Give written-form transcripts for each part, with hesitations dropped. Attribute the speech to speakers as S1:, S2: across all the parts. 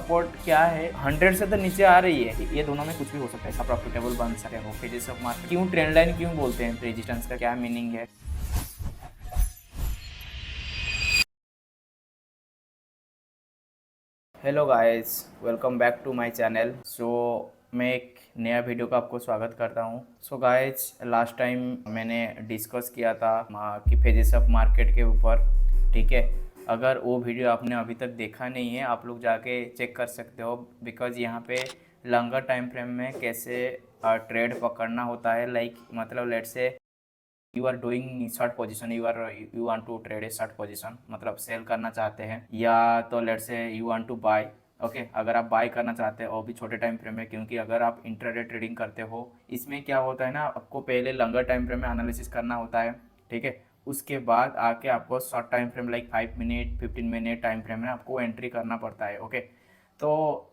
S1: Support क्या है 100 से तो नीचे आ रही है, ये दोनों में कुछ भी हो सकता है, ऐसा प्रॉफिटेबल बन सकते हो फेजेस ऑफ मार्केट। क्यों ट्रेंड लाइन क्यों बोलते हैं, रेजिस्टेंस का क्या मीनिंग है। Hello guys, welcome back to my channel. मैं एक नया वीडियो का आपको स्वागत करता हूँ। गाइस, लास्ट टाइम मैंने डिस्कस किया था कि फेजेस ऑफ मार्केट के ऊपर, ठीक है। अगर वो वीडियो आपने अभी तक देखा नहीं है, आप लोग जाके चेक कर सकते हो, बिकॉज यहाँ पे लॉन्गर टाइम फ्रेम में कैसे ट्रेड पकड़ना होता है। मतलब let's say you are doing short position, you want to trade a short position, मतलब सेल करना चाहते हैं, या तो let's say you want to buy. Okay, अगर आप बाय करना चाहते हो वो भी छोटे टाइम फ्रेम में, क्योंकि अगर आप इंट्राडे ट्रेडिंग करते हो, इसमें क्या होता है ना, आपको पहले लॉन्गर टाइम फ्रेम में एनालिसिस करना होता है, ठीक है। उसके बाद आके आपको short time frame like 5 minute 15 minute time frame में आपको एंट्री करना पड़ता है। ओके, तो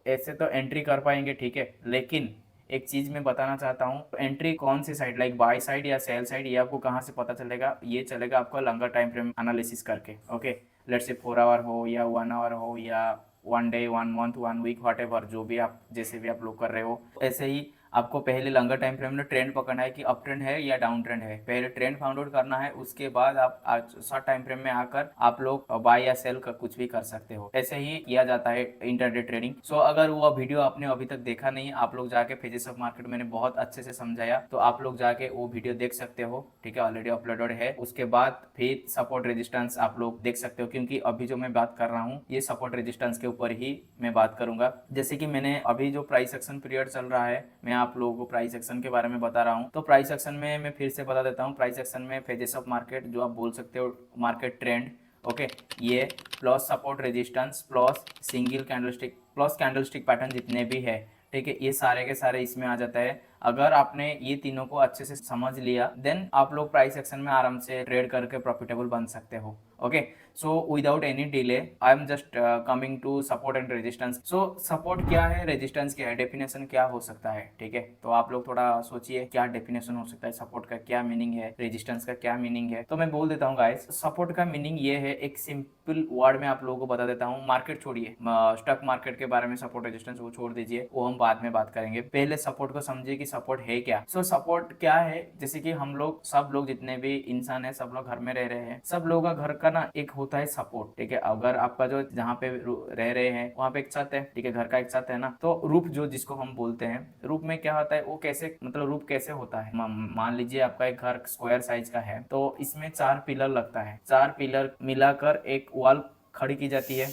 S1: ऐसे तो एंट्री कर पाएंगे, ठीक है, लेकिन एक चीज़ मैं बताना चाहता हूँ, एंट्री कौन सी साइड, लाइक बाय साइड या सेल साइड, ये आपको कहाँ से पता चलेगा, ये चलेगा आपको लॉन्गर टाइम फ्रेम एनालिसिस करके। ओके, लेट्स से 4 आवर हो या 1 आवर हो या 1 day 1 month 1 week, whatever, जो भी आप जैसे भी आप लोग कर रहे हो, ऐसे ही आपको पहले लॉन्गर टाइम फ्रेम में ट्रेंड पकड़ना है कि अप ट्रेंड है या डाउन ट्रेंड है, पहले ट्रेंड फाउंड आउट करना है। उसके बाद आप शॉर्ट टाइम फ्रेम में आकर आप लोग बाय या सेल का कुछ भी कर सकते हो। ऐसे ही किया जाता है इंटरडे ट्रेडिंग। अगर वो वीडियो आपने अभी तक देखा नहीं, आप लोग जाके फेजेस ऑफ मार्केट मैंने बहुत अच्छे से समझाया, तो आप लोग जाके वो वीडियो देख सकते हो, ठीक है, ऑलरेडी अपलोडेड है। उसके बाद फिर सपोर्ट रेजिस्टेंस आप लोग देख सकते हो, क्योंकि अभी जो मैं बात कर रहा हूँ ये सपोर्ट रेजिस्टेंस के ऊपर ही मैं बात करूंगा। जैसे कि मैंने अभी जो प्राइस एक्शन पीरियड चल रहा है, मैं आप लोगों को प्राइस एक्शन के बारे में बता रहा हूँ। तो प्राइस एक्शन में मैं फिर से बता देता हूँ, प्राइस एक्शन में फेजेस ऑफ मार्केट जो आप बोल सकते हो मार्केट ट्रेंड, ओके, ये plus support resistance plus single candlestick plus candlestick pattern जितने भी है, ठीक है, ये सारे के सारे इसमें आ जाता है। अगर आपने ये तीनों को अच्छे से समझ लिया, देन आप लोग प्राइस एक्शन में आराम से ट्रेड करके प्रॉफिटेबल बन सकते हो। Okay, without any delay I am just coming to support and resistance. Support क्या है, रेजिस्टेंस क्या है, डेफिनेशन क्या हो सकता है, ठीक है। तो आप लोग थोड़ा सोचिए क्या डेफिनेशन हो सकता है, सपोर्ट का क्या मीनिंग है, रेजिस्टेंस का क्या मीनिंग है। तो मैं बोल देता हूँ गाइस, सपोर्ट का मीनिंग ये है, एक सिंपल वर्ड में आप लोगों को बता देता हूँ। मार्केट छोड़िए, स्टॉक मार्केट के बारे में सपोर्ट रेजिस्टेंस वो छोड़ दीजिए, वो हम बाद में बात करेंगे। पहले सपोर्ट को समझिए कि सपोर्ट है क्या। सपोर्ट क्या है, जैसे कि हम लोग सब लोग जितने भी इंसान है, सब लोग घर में रह रहे हैं, सब लोगों का घर का ना एक होता है सपोर्ट, ठीक है। अगर आपका जो जहाँ पे रह रहे हैं वहाँ पे एक छत है, ठीक है, घर का एक छत है ना, तो रूफ जो जिसको हम बोलते हैं, रूफ में क्या होता है, वो कैसे, मतलब रूफ कैसे होता है, मान लीजिए आपका एक घर स्क्वायर साइज का है, तो इसमें 4 पिलर लगता है, 4 पिलर मिलाकर एक वॉल खड़ी की जाती है,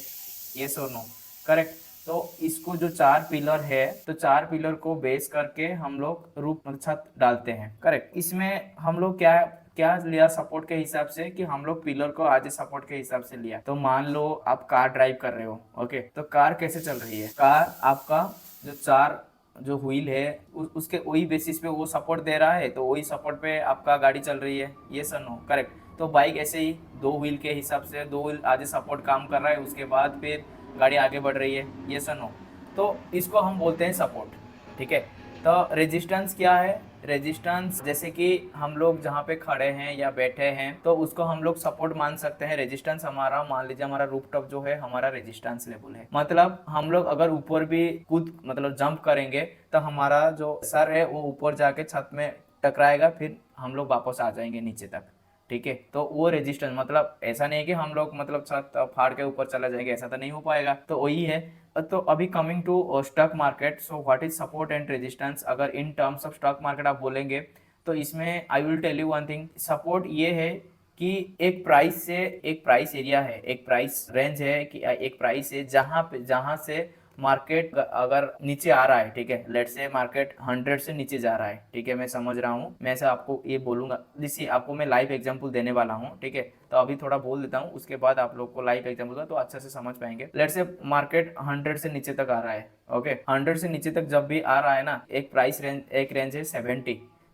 S1: ये सो नो, करेक्ट। तो इसको जो 4 पिलर है, तो 4 पिलर को बेस करके हम लोग रूफ मतलब छत डालते हैं, करेक्ट। इसमें हम लोग क्या क्या लिया सपोर्ट के हिसाब से, कि हम लोग पिलर को आज सपोर्ट के हिसाब से लिया। तो मान लो आप कार ड्राइव कर रहे हो, ओके, तो कार कैसे चल रही है, कार आपका जो 4 जो व्हील है उसके वही बेसिस पे वो सपोर्ट दे रहा है, तो वही सपोर्ट पे आपका गाड़ी चल रही है, ये सर नो, करेक्ट। तो बाइक ऐसे ही 2 व्हील के हिसाब से, 2 व्हील आगे सपोर्ट काम कर रहा है, उसके बाद फिर गाड़ी आगे बढ़ रही है, ये सर नो। तो इसको हम बोलते हैं सपोर्ट, ठीक है। तो रेजिस्टेंस क्या है, रेजिस्टेंस जैसे कि हम लोग जहाँ पे खड़े हैं या बैठे हैं, तो उसको हम लोग सपोर्ट मान सकते हैं। रेजिस्टेंस हमारा, मान लीजिए हमारा रूफटॉप जो है हमारा रेजिस्टेंस लेवल है, मतलब हम लोग अगर ऊपर भी कूद मतलब जंप करेंगे, तो हमारा जो सर है वो ऊपर जाके छत में टकराएगा, फिर हम लोग वापस आ जाएंगे नीचे तक, ठीक है। तो वो रेजिस्टेंस, मतलब ऐसा नहीं है कि हम लोग मतलब छत फाड़ के ऊपर चला जाएंगे, ऐसा तो नहीं हो पाएगा, तो वही है। तो अभी coming to stock market, what is support and resistance, अगर in terms of stock market आप बोलेंगे, तो इसमें I will tell you one thing. Support ये है कि एक प्राइस से, एक प्राइस एरिया है, एक प्राइस रेंज है, कि एक प्राइस है जहाँ से मार्केट अगर नीचे आ रहा है, ठीक है, लेट से मार्केट 100 से नीचे जा रहा है, ठीक है, मैं समझ रहा हूँ, मैं ऐसा आपको ये बोलूंगा, जिससे आपको मैं लाइव एग्जांपल देने वाला हूँ, ठीक है। तो अभी थोड़ा बोल देता हूँ, उसके बाद आप लोग को लाइव एग्जांपल दूंगा तो अच्छे से समझ पाएंगे। लेट से मार्केट 100 से नीचे तक आ रहा है, ओके, 100 से नीचे तक जब भी आ रहा है ना, एक प्राइस रेंज, एक रेंज है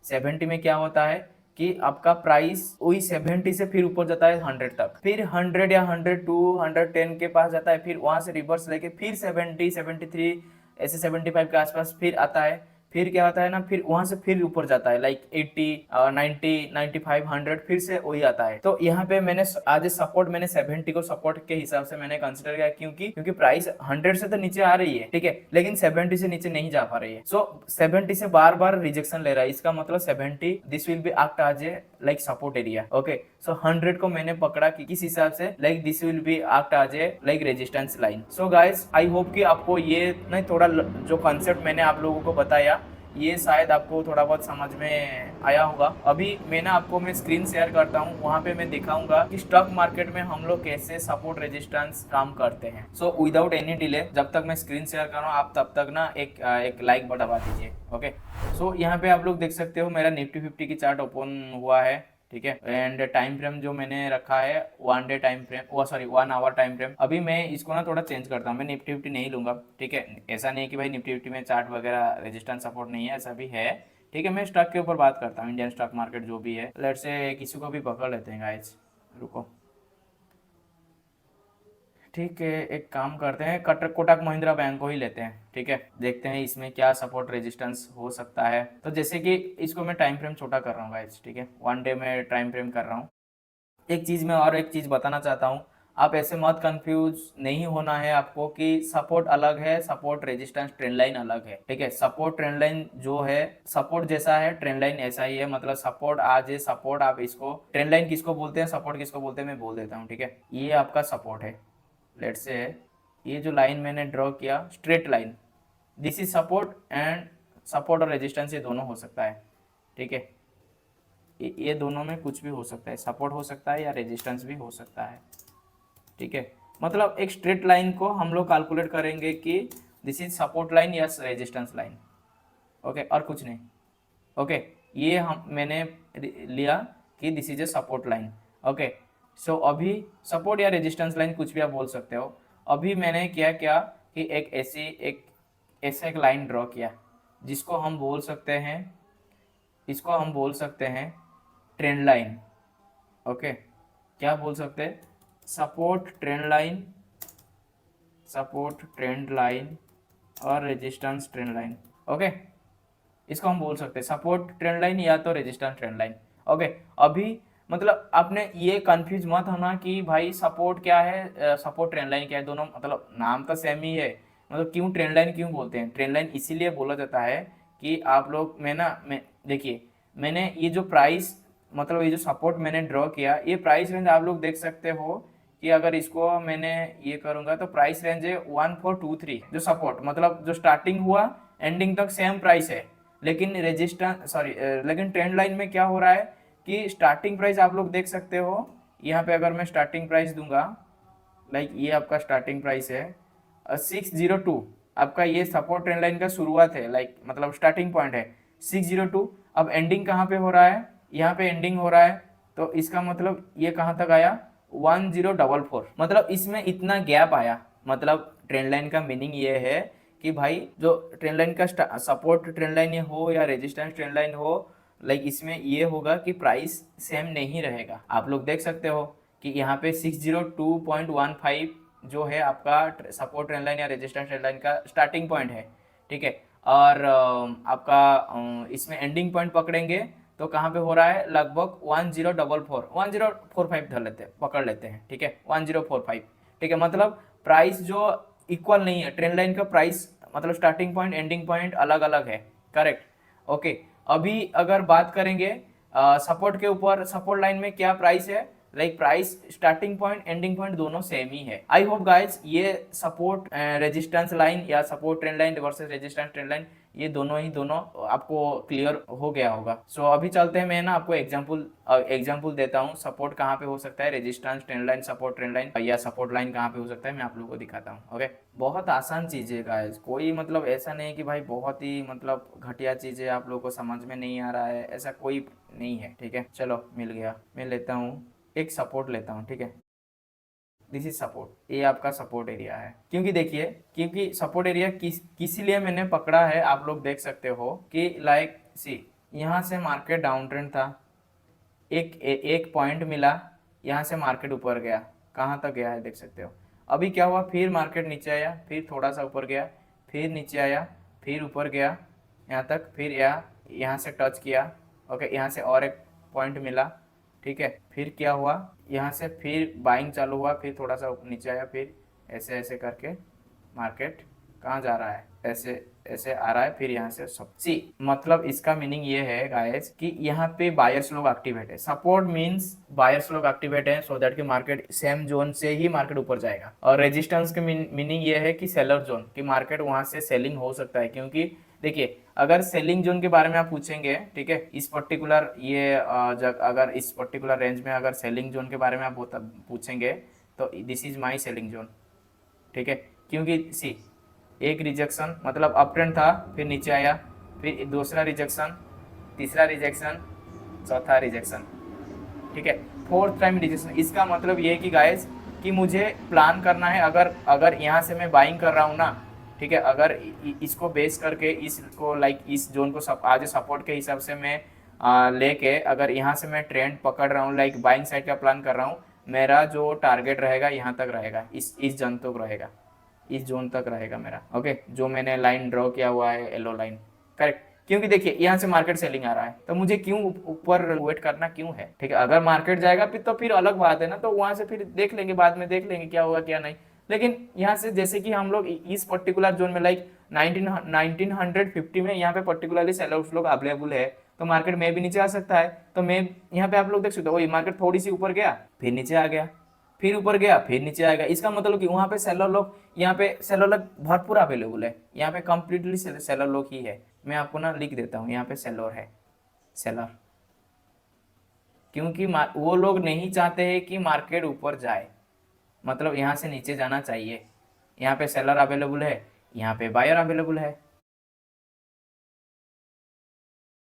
S1: 70 में क्या होता है कि आपका प्राइस वही 70 से फिर ऊपर जाता है 100 तक, फिर 100 या 102 110 के पास जाता है, फिर वहां से रिवर्स लेके फिर 70 73 ऐसे 75 के आसपास फिर आता है, फिर क्या होता है ना, फिर वहां से फिर ऊपर जाता है लाइक 80, 90, 95, 100, फिर से वही आता है। तो यहाँ पे मैंने आज सपोर्ट मैंने 70 को सपोर्ट के हिसाब से मैंने कंसिडर किया, क्योंकि प्राइस 100 से तो नीचे आ रही है, ठीक है, लेकिन 70 से नीचे नहीं जा पा रही है। सो 70 से बार बार रिजेक्शन ले रहा है, इसका मतलब 70 this will be act as a like support area. Okay, so 100 को मैंने पकड़ा कि किस हिसाब से, like this will be act as a like resistance line. So guys, I hope कि आपको ये नहीं थोड़ा जो कॉन्सेप्ट मैंने आप लोगों को बताया, ये शायद आपको थोड़ा बहुत समझ में आया होगा। अभी मैं स्क्रीन शेयर करता हूँ, वहाँ पे मैं दिखाऊंगा कि स्टॉक मार्केट में हम लोग कैसे सपोर्ट रेजिस्टेंस काम करते हैं। सो विदाउट एनी डिले, जब तक मैं स्क्रीन शेयर कर रहा हूँ, आप तब तक ना एक लाइक दबा दीजिए। ओके, सो यहाँ पे आप लोग देख सकते हो मेरा निफ्टी 50 की चार्ट ओपन हुआ है, ठीक है, एंड टाइम फ्रेम जो मैंने रखा है 1 डे टाइम फ्रेम, वो सॉरी 1 आवर टाइम फ्रेम। अभी मैं इसको ना थोड़ा चेंज करता हूँ, मैं निफ्टी 50 नहीं लूंगा, ठीक है। ऐसा नहीं है कि भाई निफ्टी 50 में चार्ट वगैरह रेजिस्टेंस सपोर्ट नहीं है, ऐसा भी है, ठीक है। मैं स्टॉक के ऊपर बात करता हूँ, इंडियन स्टॉक मार्केट जो भी है। लेट्स से किसी को भी पकड़ लेते हैं गाइस, रुको, ठीक है, एक काम करते हैं, कोटक महिंद्रा बैंक को ही लेते हैं, ठीक है। देखते हैं इसमें क्या सपोर्ट रेजिस्टेंस हो सकता है। तो जैसे कि इसको मैं टाइम फ्रेम छोटा कर रहा हूँ गाइस, ठीक है, 1 डे में टाइम फ्रेम कर रहा हूँ। एक चीज बताना चाहता हूँ, आप ऐसे मत कंफ्यूज नहीं होना है आपको कि सपोर्ट अलग है, सपोर्ट रेजिस्टेंस ट्रेंड लाइन अलग है, ठीक है। सपोर्ट ट्रेंड लाइन जो है, सपोर्ट जैसा है, ट्रेंड लाइन ऐसा ही है। मतलब सपोर्ट आज है, सपोर्ट आप इसको, ट्रेंड लाइन किसको बोलते हैं, सपोर्ट किसको बोलते हैं, मैं बोल देता हूँ, ठीक है। ये आपका सपोर्ट है, लेट्स से ये जो लाइन मैंने ड्रॉ किया, straight line, this is support, and support और रेजिस्टेंस ये दोनों हो सकता है, ठीक है। ये दोनों में कुछ भी हो सकता है, सपोर्ट हो सकता है या रेजिस्टेंस भी हो सकता है, ठीक है। मतलब एक स्ट्रेट लाइन को हम लोग कैलकुलेट करेंगे कि दिस इज सपोर्ट लाइन या रेजिस्टेंस लाइन, ओके, और कुछ नहीं। ओके, ये मैंने लिया कि this is a support line. Okay, so अभी सपोर्ट या रेजिस्टेंस लाइन कुछ भी आप बोल सकते हो। अभी मैंने क्या किया कि ऐसे एक लाइन ड्रॉ किया, जिसको हम बोल सकते हैं, इसको हम बोल सकते हैं ट्रेंड लाइन। ओके, क्या बोल सकते हैं, support trend line, support trend line और रेजिस्टेंस ट्रेंड लाइन। ओके, इसको हम बोल सकते हैं सपोर्ट ट्रेंड लाइन या तो रेजिस्टेंस ट्रेंड लाइन। ओके, अभी मतलब आपने ये कंफ्यूज मत होना कि भाई सपोर्ट क्या है, सपोर्ट ट्रेंड लाइन क्या है, दोनों मतलब नाम तो सेम ही है। मतलब क्यों ट्रेंड लाइन क्यों बोलते हैं, ट्रेंड लाइन इसीलिए बोला जाता है कि आप लोग मैं देखिए, मैंने ये जो प्राइस, मतलब ये जो सपोर्ट मैंने ड्रॉ किया, ये प्राइस रेंज आप लोग देख सकते हो कि अगर इसको मैंने ये करूंगा तो प्राइस रेंज है 1423, जो सपोर्ट मतलब जो स्टार्टिंग हुआ एंडिंग तक सेम प्राइस है। लेकिन लेकिन ट्रेंड लाइन में क्या हो रहा है कि स्टार्टिंग प्राइस आप लोग देख सकते हो, यहाँ पे अगर मैं स्टार्टिंग प्राइस दूंगा, लाइक ये आपका स्टार्टिंग प्राइस है 602, आपका ये सपोर्ट ट्रेंड लाइन का शुरुआत है, लाइक मतलब स्टार्टिंग पॉइंट है 602। अब एंडिंग कहाँ पे हो रहा है, यहाँ पे एंडिंग हो रहा है, तो इसका मतलब ये कहाँ तक आया 1044, मतलब इसमें इतना गैप आया। मतलब ट्रेंड लाइन का मीनिंग ये है कि भाई जो ट्रेंड लाइन का सपोर्ट ट्रेंड लाइन हो या रेजिस्टेंस ट्रेंड लाइन हो, लाइक इसमें ये होगा कि प्राइस सेम नहीं रहेगा। आप लोग देख सकते हो कि यहाँ पे 602.15 जो है आपका सपोर्ट ट्रेंड लाइन या रेजिस्टेंस ट्रेंड लाइन का स्टार्टिंग पॉइंट है, ठीक है। और आपका इसमें एंडिंग पॉइंट पकड़ेंगे तो कहाँ पे हो रहा है, लगभग 1045 धर लेते हैं, पकड़ लेते हैं, ठीक है, 1045, ठीक है। मतलब प्राइस जो इक्वल नहीं है, ट्रेंड लाइन का प्राइस मतलब स्टार्टिंग पॉइंट एंडिंग पॉइंट अलग अलग है, करेक्ट। ओके, अभी अगर बात करेंगे सपोर्ट के ऊपर, सपोर्ट लाइन में क्या प्राइस है, like price starting point ending point दोनों सेम ही है। आई होप गाइज ये सपोर्ट रेजिस्टेंस लाइन या support trend line versus resistance trend line, ये दोनों आपको क्लियर हो गया होगा। सो अभी चलते हैं, मैं ना आपको एग्जांपल देता हूँ, सपोर्ट कहाँ पे हो सकता है, resistance trend line, support trend line या सपोर्ट लाइन कहाँ पे हो सकता है, मैं आप लोगों को दिखाता हूँ। ओके, बहुत आसान चीज़ है गाइस, कोई मतलब ऐसा नहीं कि भाई बहुत ही मतलब घटिया चीज़ है, आप लोगों को समझ में नहीं आ रहा है, ऐसा कोई नहीं है, ठीक है। चलो मिल गया, मैं लेता हूँ एक सपोर्ट लेता हूँ, ठीक है। दिस इज सपोर्ट, ये आपका सपोर्ट एरिया है। क्योंकि देखिए, क्योंकि सपोर्ट एरिया किसी लिए मैंने पकड़ा है, आप लोग देख सकते हो कि लाइक सी, यहाँ से मार्केट डाउन ट्रेंड था, एक पॉइंट मिला, यहाँ से मार्केट ऊपर गया, कहाँ तक गया है देख सकते हो। अभी क्या हुआ, फिर मार्केट नीचे आया, फिर थोड़ा सा ऊपर गया, फिर नीचे आया, फिर ऊपर गया, यहाँ तक, फिर यहाँ से टच किया, ओके, यहाँ से और एक पॉइंट मिला, ठीक है, फिर क्या हुआ, यहाँ से फिर बाइंग चालू हुआ, फिर थोड़ा सा नीचे आया, फिर ऐसे ऐसे करके मार्केट कहाँ जा रहा है, ऐसे ऐसे आ रहा है, फिर यहाँ से सब सी, मतलब इसका मीनिंग ये है गाइस कि यहाँ पे बायर्स लोग एक्टिवेट है, सपोर्ट मींस बायर्स लोग एक्टिवेट है, सो दैट कि मार्केट सेम जोन से ही मार्केट ऊपर जाएगा, और रेजिस्टेंस के मीनिंग ये है कि सेलर जोन, कि मार्केट वहां से सेलिंग हो सकता है, क्योंकि देखिए अगर सेलिंग जोन के बारे में आप पूछेंगे, ठीक है, इस पर्टिकुलर ये अगर इस पर्टिकुलर रेंज में अगर सेलिंग जोन के बारे में आप पूछेंगे तो this is my selling zone, ठीक है, क्योंकि सी एक रिजेक्शन मतलब अप ट्रेंड था, फिर नीचे आया, फिर दूसरा रिजेक्शन, तीसरा रिजेक्शन, चौथा रिजेक्शन, ठीक है, फोर्थ टाइम रिजेक्शन। इसका मतलब ये है कि गाइस कि मुझे प्लान करना है, अगर अगर यहाँ से मैं बाइंग कर रहा हूँ ना, ठीक है, अगर इसको बेस करके इसको लाइक इस जोन को आज सपोर्ट के हिसाब से मैं लेके अगर यहाँ से मैं ट्रेंड पकड़ रहा हूँ, लाइक बाइंग साइड का प्लान कर रहा हूँ, मेरा जो टारगेट रहेगा यहाँ तक रहेगा, इस जोन तक रहेगा, इस जोन तक रहेगा मेरा, ओके, जो मैंने लाइन ड्रॉ किया हुआ है, येलो लाइन, करेक्ट, क्योंकि देखिए यहाँ से मार्केट सेलिंग आ रहा है, तो मुझे क्यों ऊपर वेट करना क्यों है, ठीक है, अगर मार्केट जाएगा फिर तो फिर अलग बात है ना, तो वहां से फिर देख लेंगे, बाद में देख लेंगे क्या होगा क्या नहीं, लेकिन यहाँ से जैसे कि हम लोग इस पर्टिकुलर जोन में लाइक 1950 में यहाँ पे पर्टिकुलरली सेलर्स लोग अवेलेबल है, तो मार्केट में भी नीचे आ सकता है, तो मैं यहाँ पे आप लोग देख सकते हो मार्केट थोड़ी सी ऊपर गया, फिर नीचे आ गया, फिर ऊपर गया, फिर नीचे आएगा, इसका मतलब कि वहां पे सेलर लोग, यहाँ पे सेलर लोग भरपूर अवेलेबल है, यहाँ पे कंप्लीटली सेलर लोग ही है, मैं आपको ना लिख देता हूँ, यहाँ पे सेलर है, सेलर, क्योंकि वो लोग नहीं चाहते हैं कि मार्केट ऊपर जाए, मतलब यहाँ से नीचे जाना चाहिए, यहाँ पे सेलर अवेलेबल है, यहाँ पे बायर अवेलेबल है,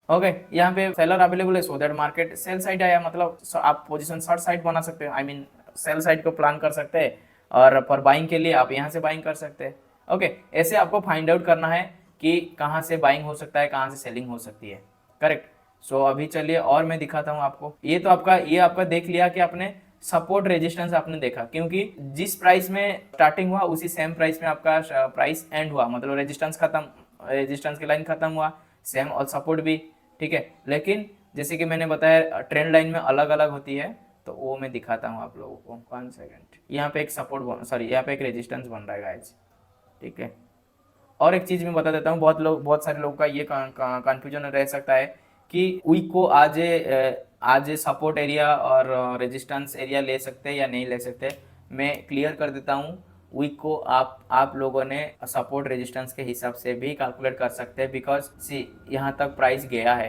S1: ओके, यहाँ पे सेलर अवेलेबल है, so that market sell side आया, मतलब आप पोजीशन शॉर्ट साइड बना सकते हो, आई मीन सेल साइड को प्लान कर सकते हैं, और पर बाइंग के लिए आप यहाँ से बाइंग कर सकते हैं, ओके, ऐसे आपको फाइंड आउट करना है कि कहाँ से बाइंग हो सकता है, कहाँ से सेलिंग हो सकती है, करेक्ट। सो अभी चलिए और मैं दिखाता हूँ आपको, ये आपका देख लिया कि आपने सपोर्ट रेजिस्टेंस आपने देखा, क्योंकि जिस प्राइस में स्टार्टिंग हुआ उसी सेम प्राइस में आपका प्राइस एंड हुआ, मतलब रेजिस्टेंस खत्म, रेजिस्टेंस की लाइन खत्म हुआ, सेम और सपोर्ट भी, ठीक है, लेकिन जैसे कि मैंने बताया ट्रेंड लाइन में अलग अलग होती है, तो वो मैं दिखाता हूँ आप लोगों को, 1 सेकेंड, यहाँ पे एक सपोर्ट सॉरी यहाँ पे एक रेजिस्टेंस बन रहा है गाइस, ठीक है, और एक चीज मैं बता देता हूँ, बहुत सारे लोगों का ये कंफ्यूजन रह सकता है कि वीक को आज सपोर्ट एरिया और रेजिस्टेंस एरिया ले सकते हैं या नहीं ले सकते, मैं क्लियर कर देता हूँ, वीक को आप लोगों ने सपोर्ट रेजिस्टेंस के हिसाब से भी कैलकुलेट कर सकते हैं, बिकॉज सी यहाँ तक प्राइस गया है,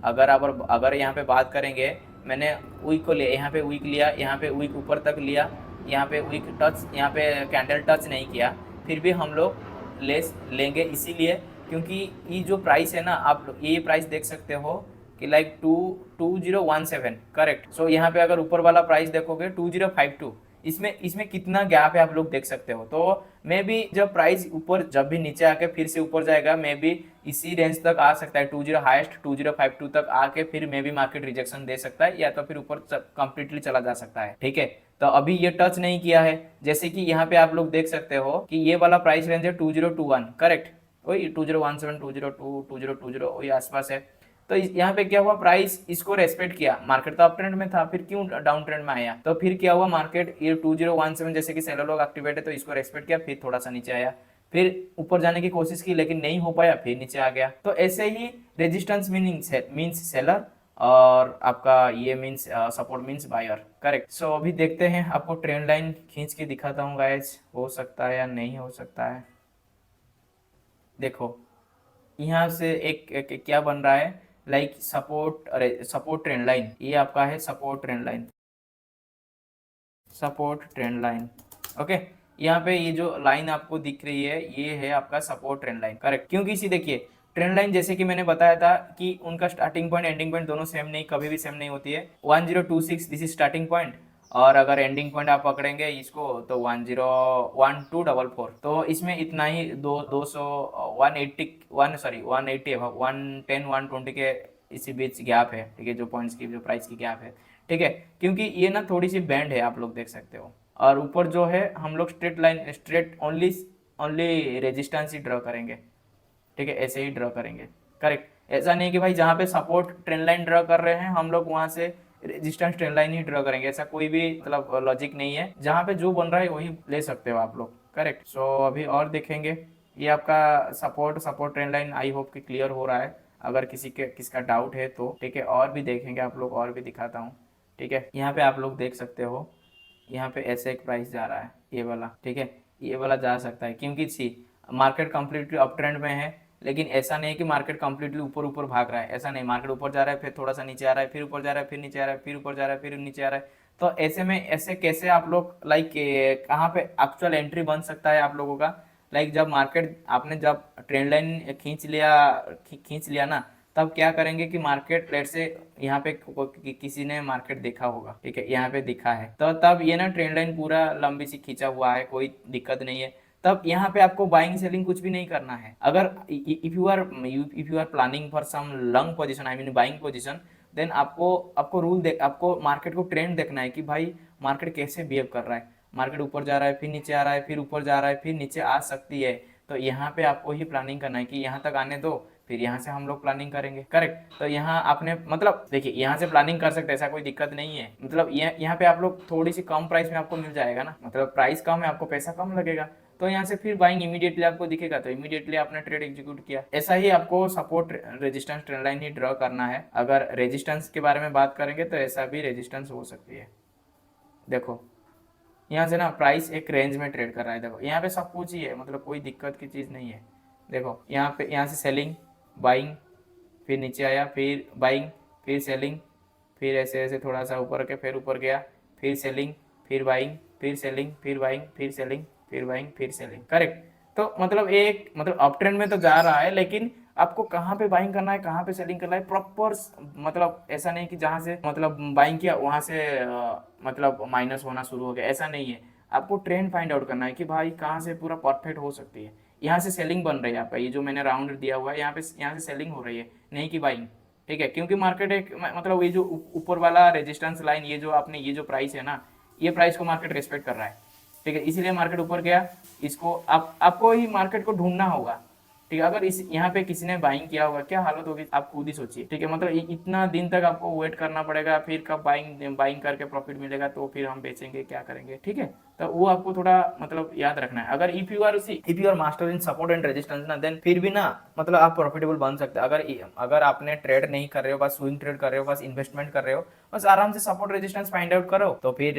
S1: अगर यहाँ पे बात करेंगे, मैंने वीक को लिया, यहाँ पे वीक लिया, यहाँ पे वीक ऊपर तक लिया, यहाँ पे वीक टच, यहाँ पे कैंडल टच नहीं किया, फिर भी हम लोग लेंगे, इसीलिए क्योंकि ये जो प्राइस है ना, आप लोग ये प्राइस देख सकते हो कि लाइक 2017, करेक्ट, सो यहाँ पे अगर ऊपर वाला प्राइस देखोगे 2052, इसमें कितना गैप है आप लोग देख सकते हो, तो मे भी जब प्राइस ऊपर जब भी नीचे आके फिर से ऊपर जाएगा, मे भी इसी रेंज तक आ सकता है, 2052 तक आके फिर मे भी मार्केट रिजेक्शन दे सकता है, या तो फिर ऊपर कंप्लीटली चला जा सकता है, ठीक है, तो अभी ये टच नहीं किया है, जैसे कि यहाँ पे आप लोग देख सकते हो कि ये वाला प्राइस रेंज है 2021, करेक्ट, वही 2017, 2022, 2020 वही आसपास है, तो यहाँ पे क्या हुआ, प्राइस इसको रेस्पेक्ट किया, मार्केट तो अप ट्रेंड में था, फिर क्यों डाउन ट्रेंड में आया, तो फिर क्या हुआ, मार्केट ये 2017 जैसे कि सेलर लोग एक्टिवेट है, तो इसको रेस्पेक्ट किया, फिर थोड़ा सा नीचे आया, फिर ऊपर जाने की कोशिश की लेकिन नहीं हो पाया, फिर नीचे आ गया, तो ऐसे ही रेजिस्टेंस मीन्स सेलर, और आपका ये means support means buyer, correct. So अभी देखते हैं, आपको ट्रेंड लाइन खींच के दिखाता हूँ गाइस, हो सकता है या नहीं हो सकता है, देखो यहाँ से एक क्या बन रहा है, लाइक सपोर्ट ट्रेंड लाइन, ये आपका है support trend line, support trend line, okay, यहाँ पे ये जो लाइन आपको दिख रही है ये है आपका सपोर्ट ट्रेंड लाइन, करेक्ट, क्योंकि इसी देखिए ट्रेंड लाइन जैसे कि मैंने बताया था कि उनका स्टार्टिंग पॉइंट एंडिंग पॉइंट दोनों सेम नहीं, कभी भी सेम नहीं होती है, 1026 दिस इज स्टार्टिंग पॉइंट, और अगर एंडिंग पॉइंट आप पकड़ेंगे इसको तो 1244, तो इसमें इतना ही 180 110 120 के इसी बीच गैप है, ठीक है, जो पॉइंट्स की जो प्राइस की गैप है, ठीक है, क्योंकि ये ना थोड़ी सी बैंड है, आप लोग देख सकते हो, और ऊपर जो है हम लोग straight line, straight only resistance ही ड्रॉ करेंगे, ठीक है, ऐसे ही ड्रॉ करेंगे। करेक्ट, ऐसा नहीं कि भाई जहाँ पे सपोर्ट ट्रेंड लाइन ड्रॉ कर रहे हैं हम लोग वहां से रेजिस्टेंस ट्रेंड लाइन ही ड्रॉ करेंगे, ऐसा कोई भी मतलब लॉजिक नहीं है। जहाँ पे जो बन रहा है वही ले सकते हो आप लोग। करेक्ट। सो अभी और देखेंगे, ये आपका सपोर्ट सपोर्ट ट्रेंड लाइन आई होप कि क्लियर हो रहा है। अगर किसका डाउट है तो ठीक है, और भी देखेंगे आप लोग, और भी दिखाता हूँ। ठीक है, यहाँ पे आप लोग देख सकते हो, यहाँ पे ऐसे एक प्राइस जा रहा है ये वाला। ठीक है, ये वाला जा सकता है क्योंकि सी मार्केट कंप्लीटली अप ट्रेंड में है, लेकिन ऐसा नहीं है कि मार्केट कंप्लीटली ऊपर ऊपर भाग रहा है, ऐसा नहीं। मार्केट ऊपर जा रहा है, फिर थोड़ा सा नीचे आ रहा है, फिर ऊपर जा रहा है, फिर नीचे आ रहा है, फिर ऊपर जा रहा है, फिर नीचे आ रहा है। तो ऐसे में ऐसे कैसे आप लोग लाइक कहाँ पे एक्चुअल एंट्री बन सकता है आप लोगों का? लाइक जब मार्केट आपने जब ट्रेंड लाइन खींच लिया ना, तब क्या करेंगे कि मार्केट लेट से यहाँ पे किसी ने मार्केट देखा होगा, ठीक है, यहाँ पे दिखा है, तो तब ये ना ट्रेंड लाइन पूरा लंबी सी खींचा हुआ है, कोई दिक्कत नहीं है। तब यहाँ पे आपको बाइंग सेलिंग कुछ भी नहीं करना है। अगर if you are planning for some long position, I mean buying position, then आपको आपको मार्केट को ट्रेंड देखना है कि भाई मार्केट कैसे बिहेव कर रहा है। मार्केट ऊपर जा रहा है, फिर नीचे आ रहा है, फिर ऊपर जा रहा है, फिर नीचे आ सकती है। तो यहाँ पे आपको ही प्लानिंग करना है कि यहाँ तक आने दो, फिर यहाँ से हम लोग प्लानिंग करेंगे। करेक्ट। तो यहाँ आपने मतलब देखिए यहाँ से प्लानिंग कर सकते हैं, ऐसा कोई दिक्कत नहीं है। मतलब यहाँ पे आप लोग थोड़ी सी कम प्राइस में आपको मिल जाएगा ना, मतलब प्राइस कम है, आपको पैसा कम लगेगा, तो यहाँ से फिर बाइंग इमीडिएटली आपको दिखेगा, तो इमीडिएटली आपने ट्रेड एग्जीक्यूट किया। ऐसा ही आपको सपोर्ट रेजिस्टेंस ट्रेंड लाइन ही ड्रॉ करना है। अगर रेजिस्टेंस के बारे में बात करेंगे तो ऐसा भी रेजिस्टेंस हो सकती है। देखो यहाँ से ना प्राइस एक रेंज में ट्रेड कर रहा है, देखो यहाँ पे सब कुछ ही है, मतलब कोई दिक्कत की चीज़ नहीं है। देखो यहाँ से सेलिंग, बाइंग, फिर नीचे आया, फिर बाइंग, फिर सेलिंग, फिर ऐसे ऐसे थोड़ा सा ऊपर के फिर ऊपर गया, फिर सेलिंग, फिर बाइंग, फिर सेलिंग, फिर बाइंग, फिर सेलिंग, फिर बाइंग, फिर सेलिंग। करेक्ट। तो मतलब एक मतलब अप ट्रेंड में तो जा रहा है, लेकिन आपको कहाँ पे बाइंग करना है, कहाँ पे सेलिंग करना है प्रॉपर, मतलब ऐसा नहीं कि जहाँ से मतलब बाइंग किया वहाँ से मतलब माइनस होना शुरू हो गया, ऐसा नहीं है। आपको ट्रेंड फाइंड आउट करना है कि भाई कहाँ से पूरा परफेक्ट हो सकती है। यहाँ से सेलिंग बन रही है आपका, ये जो मैंने राउंड दिया हुआ है यहाँ से सेलिंग हो रही है, नहीं कि बाइंग। ठीक है, क्योंकि मार्केट एक मतलब ये जो ऊपर वाला रेजिस्टेंस लाइन, ये जो आपने ये जो प्राइस है ना, ये प्राइस को मार्केट रेस्पेक्ट कर रहा है। ठीक है, इसीलिए मार्केट ऊपर गया। इसको आपको ही मार्केट को ढूंढना होगा। ठीक है, अगर इस यहाँ पे किसी ने बाइंग किया होगा, क्या हालत होगी आप खुद ही सोचिए। ठीक है, मतलब इतना दिन तक आपको वेट करना पड़ेगा, फिर कब बाइंग करके प्रॉफिट मिलेगा तो फिर हम बेचेंगे, क्या करेंगे। ठीक है, तो वो आपको थोड़ा मतलब याद रखना है। अगर if you are master in support and resistance ना, देन फिर भी ना मतलब आप प्रॉफिटेबल बन सकते हैं। अगर आपने ट्रेड नहीं कर रहे हो, बस स्विंग ट्रेड कर रहे हो, बस इन्वेस्टमेंट कर रहे हो, बस आराम से सपोर्ट रेजिस्टेंस फाइंड आउट करो, तो फिर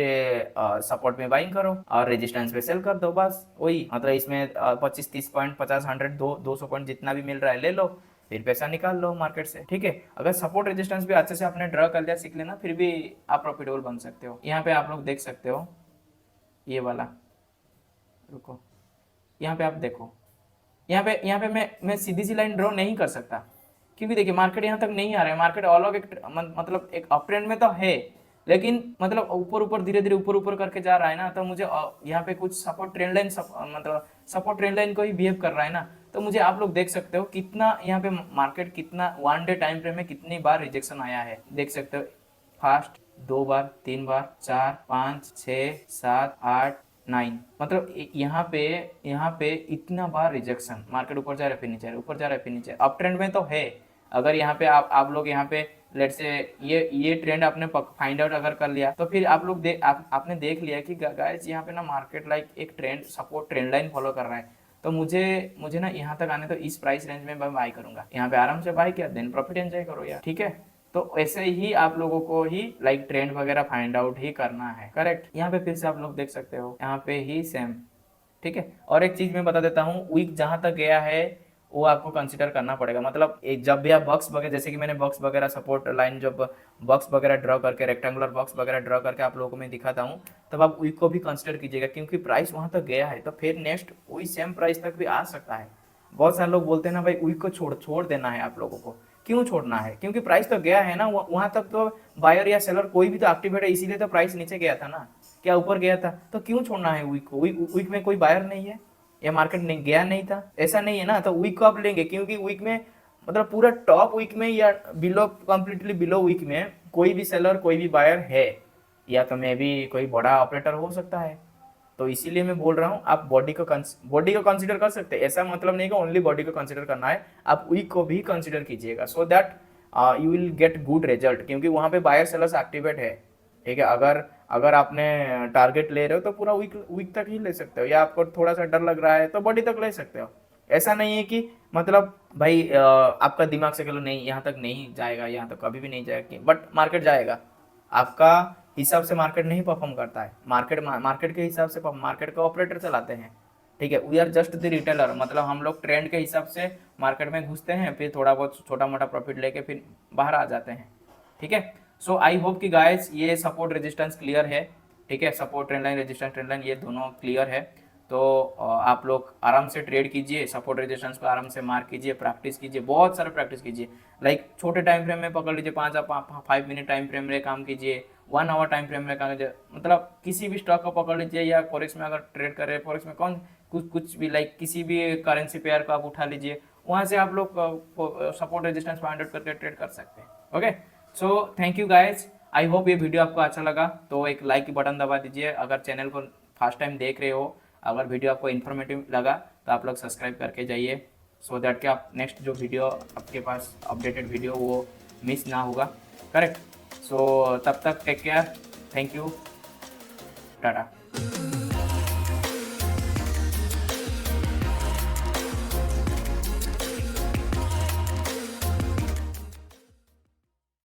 S1: सपोर्ट में बाइंग करो और रेजिस्टेंस पे सेल कर दो, बस वही। मतलब इसमें 25-30 पॉइंट, 50-100, 200 पॉइंट जितना भी मिल रहा है ले लो, फिर पैसा निकाल लो मार्केट से। ठीक है, अगर सपोर्ट रेजिस्टेंस भी अच्छे से आपने ड्रॉ कर लिया, सीख लेना, फिर भी आप प्रॉफिटेबल बन सकते हो। यहाँ पे आप लोग देख सकते हो ये वाला, रुको, यहाँ पे आप देखो, यहाँ पे मैं सीधी सी लाइन ड्रॉ नहीं कर सकता, क्योंकि देखिए मार्केट यहाँ तक नहीं आ रहा है। मार्केट अलग एक मतलब एक अप ट्रेंड में तो है, लेकिन मतलब ऊपर ऊपर धीरे धीरे ऊपर ऊपर करके जा रहा है ना, तो मुझे यहाँ पे कुछ सपोर्ट ट्रेंड लाइन मतलब सपोर्ट ट्रेंड लाइन को ही बिहेव कर रहा है ना। तो मुझे आप लोग देख सकते हो कितना यहाँ पे मार्केट कितना 1 डे टाइम फ्रेम में कितनी बार रिजेक्शन आया है, देख सकते हो। फास्ट 2 बार, 3 बार, 4, 5, 6, 7, 8, 9, मतलब यहाँ पे इतना बार रिजेक्शन। मार्केट ऊपर जा रहा है, फिर नीचे, ऊपर जा रहा है, फिर नीचे, अप ट्रेंड में तो है। अगर यहाँ पे आप लोग यहाँ पे लेट से ये ट्रेंड आपने फाइंड आउट अगर कर लिया, तो फिर आप लोग आपने देख लिया कि गाइस यहाँ पे ना मार्केट लाइक एक trend support trend line follow कर रहा है, तो मुझे ना यहाँ तक आने, तो इस प्राइस रेंज में मैं बाय करूंगा। यहाँ पे आराम से बाय किया, देन प्रॉफिट एंजॉय करो यार। ठीक है, तो ऐसे ही आप लोगों को ही लाइक ट्रेंड वगैरह फाइंड आउट ही करना है। करेक्ट। यहाँ पे फिर से आप लोग देख सकते हो, यहाँ पे ही सेम। ठीक है, और एक चीज मैं बता देता हूँ, वीक जहां तक गया है वो आपको कंसिडर करना पड़ेगा। मतलब जब भी आप बॉक्स वगैरह, जैसे कि मैंने बॉक्स वगैरह सपोर्ट लाइन जब बॉक्स वगैरह ड्रॉ करके, रेक्टेंगुलर बॉक्स वगैरह ड्रॉ करके आप लोगों को मैं दिखाता हूँ, तब आप वीक को भी कंसिडर कीजिएगा, क्योंकि प्राइस वहां तक गया है तो फिर नेक्स्ट वही सेम प्राइस तक भी आ सकता है। बहुत सारे लोग बोलते हैं ना भाई वीक को छोड़ देना है आप लोगों को। क्यों छोड़ना है? क्योंकि प्राइस तो गया है ना, वहां तक तो बायर या सेलर कोई भी तो एक्टिवेट है, इसीलिए तो प्राइस नीचे गया था ना, क्या ऊपर गया था, तो क्यों छोड़ना है वीक को? वीक में कोई बायर नहीं है या मार्केट नहीं गया नहीं था, ऐसा नहीं है ना, तो वीक को आप लेंगे, क्योंकि वीक में मतलब पूरा टॉप वीक में या बिलो कंप्लीटली बिलो वीक में कोई भी सेलर कोई भी बायर है, या तो मे भी कोई बड़ा ऑपरेटर हो सकता है, तो इसीलिए मैं बोल रहा हूँ आप बॉडी को कंसिडर कर सकते हैं। ऐसा मतलब नहीं कि ओनली बॉडी को कंसिडर करना है, आप वीक को भी कंसिडर कीजिएगा, so that you will get good result, क्योंकि वहाँ पे बायर सेलर्स एक्टिवेट है। ठीक है, अगर अगर आपने टारगेट ले रहे हो तो पूरा वीक वीक तक ही ले सकते हो, या आपको थोड़ा सा डर लग रहा है तो बॉडी तक ले सकते हो। ऐसा नहीं है कि मतलब भाई आपका दिमाग से चलो नहीं यहाँ तक नहीं जाएगा, यहाँ तक कभी भी नहीं जाएगा, बट मार्केट जाएगा। आपका हिसाब से मार्केट नहीं परफॉर्म करता है, मार्केट के हिसाब से मार्केट का ऑपरेटर चलाते हैं। ठीक है, we are just the retailer, मतलब हम लोग ट्रेंड के हिसाब से मार्केट में घुसते हैं, फिर थोड़ा बहुत छोटा मोटा प्रॉफिट लेके फिर बाहर आ जाते हैं। ठीक है, सो आई होप कि गाइस ये सपोर्ट रेजिस्टेंस क्लियर है। ठीक है, support trend line, resistance trend line, ये दोनों क्लियर है। तो आप लोग आराम से ट्रेड कीजिए, सपोर्ट रेजिस्टेंस को आराम से मार्क कीजिए, प्रैक्टिस कीजिए, बहुत सारा प्रैक्टिस कीजिए। लाइक छोटे टाइम फ्रेम में पकड़ लीजिए, 5 मिनट टाइम फ्रेम में काम कीजिए, 1 आवर टाइम फ्रेम में काम कीजिए, मतलब किसी भी स्टॉक को पकड़ लीजिए, या फॉरेक्स में अगर ट्रेड कर रहे हैं, फॉरेक्स में कौन कुछ भी, लाइक किसी भी करेंसी पेयर को आप उठा लीजिए, वहाँ से आप लोग सपोर्ट रेजिस्टेंस फाइंड आउट करके ट्रेड कर सकते हैं। Okay, so thank you guys, I hope ये वीडियो आपको अच्छा लगा, तो एक लाइक की बटन दबा दीजिए। अगर चैनल को फर्स्ट टाइम देख रहे हो, अगर वीडियो आपको इन्फॉर्मेटिव लगा तो आप लोग सब्सक्राइब करके जाइए, सो दैट कि आप नेक्स्ट जो वीडियो आपके पास अपडेटेड वीडियो वो मिस ना होगा। करेक्ट, सो तब तक take care, thank you, Tata.